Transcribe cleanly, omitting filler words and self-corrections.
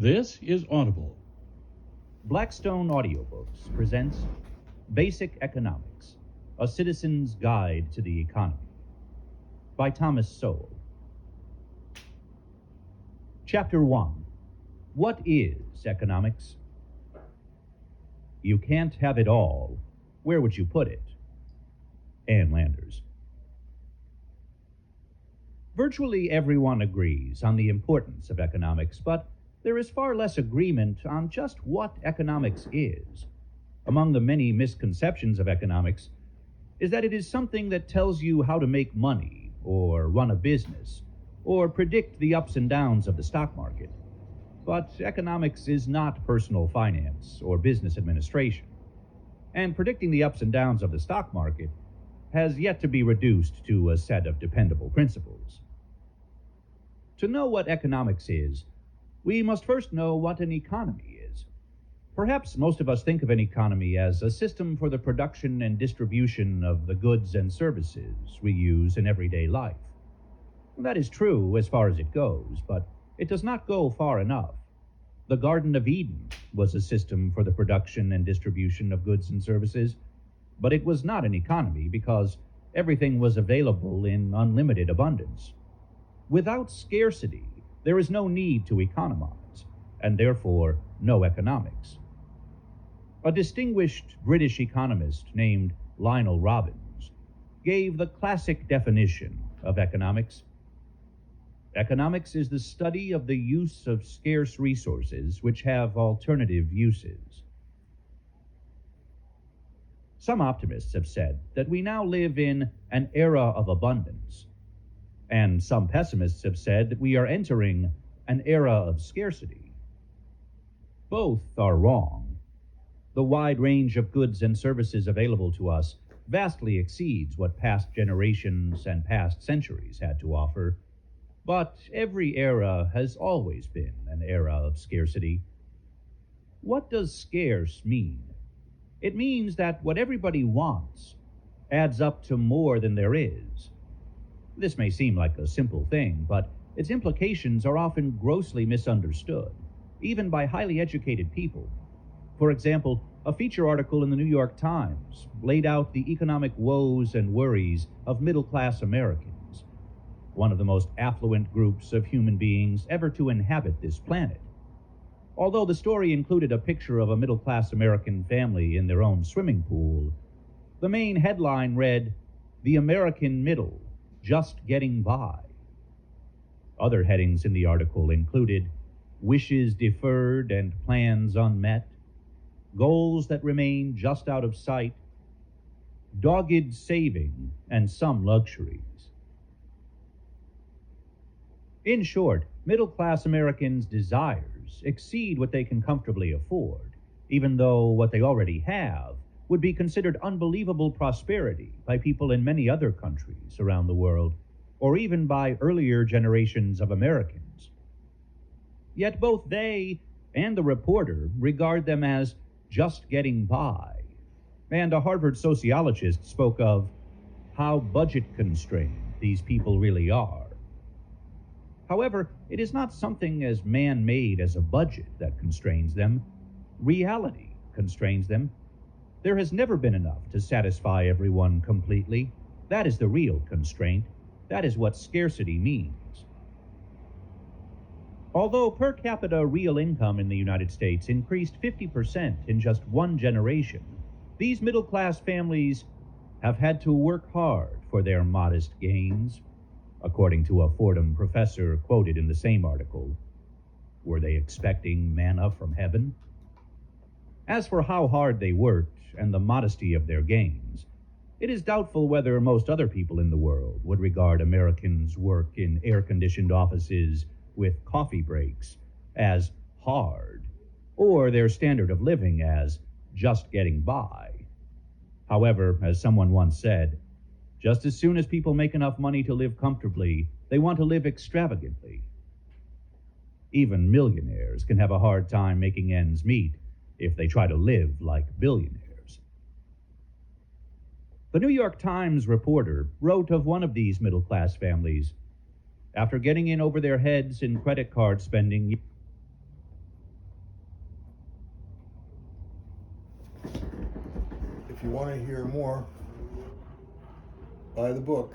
This is Audible. Blackstone Audiobooks presents Basic Economics, A Citizen's Guide to the Economy by Thomas Sowell. Chapter 1. What is economics? You can't have it all. Where would you put it? Ann Landers. Virtually everyone agrees on the importance of economics, but there is far less agreement on just what economics is. Among the many misconceptions of economics is that it is something that tells you how to make money, or run a business, or predict the ups and downs of the stock market. But economics is not personal finance or business administration, and predicting the ups and downs of the stock market has yet to be reduced to a set of dependable principles. To know what economics is, we must first know what an economy is. Perhaps most of us think of an economy as a system for the production and distribution of the goods and services we use in everyday life. That is true as far as it goes, but it does not go far enough. The Garden of Eden was a system for the production and distribution of goods and services, but it was not an economy because everything was available in unlimited abundance. Without scarcity, there is no need to economize, and therefore no economics. A distinguished British economist named Lionel Robbins gave the classic definition of economics. Economics is the study of the use of scarce resources which have alternative uses. Some optimists have said that we now live in an era of abundance, and some pessimists have said that we are entering an era of scarcity. Both are wrong. The wide range of goods and services available to us vastly exceeds what past generations and past centuries had to offer, but every era has always been an era of scarcity. What does scarce mean? It means that what everybody wants adds up to more than there is. This may seem like a simple thing, but its implications are often grossly misunderstood, even by highly educated people. For example, a feature article in the New York Times laid out the economic woes and worries of middle-class Americans, one of the most affluent groups of human beings ever to inhabit this planet. Although the story included a picture of a middle-class American family in their own swimming pool, the main headline read, "The American Middle, Just Getting By." Other headings in the article included wishes deferred and plans unmet, goals that remain just out of sight, dogged saving, and some luxuries. In short, middle-class Americans' desires exceed what they can comfortably afford, even though what they already have would be considered unbelievable prosperity by people in many other countries around the world, or even by earlier generations of Americans. Yet both they and the reporter regard them as just getting by, and a Harvard sociologist spoke of how budget-constrained these people really are. However, it is not something as man-made as a budget that constrains them. Reality constrains them. There has never been enough to satisfy everyone completely. That is the real constraint. That is what scarcity means. Although per capita real income in the United States increased 50% in just one generation, these middle-class families have had to work hard for their modest gains, according to a Fordham professor quoted in the same article. Were they expecting manna from heaven? As for how hard they worked and the modesty of their gains, it is doubtful whether most other people in the world would regard Americans' work in air-conditioned offices with coffee breaks as hard, or their standard of living as just getting by. However, as someone once said, just as soon as people make enough money to live comfortably, they want to live extravagantly. Even millionaires can have a hard time making ends meet if they try to live like billionaires. The New York Times reporter wrote of one of these middle-class families. After getting in over their heads in credit card spending, if you want to hear more, buy the book.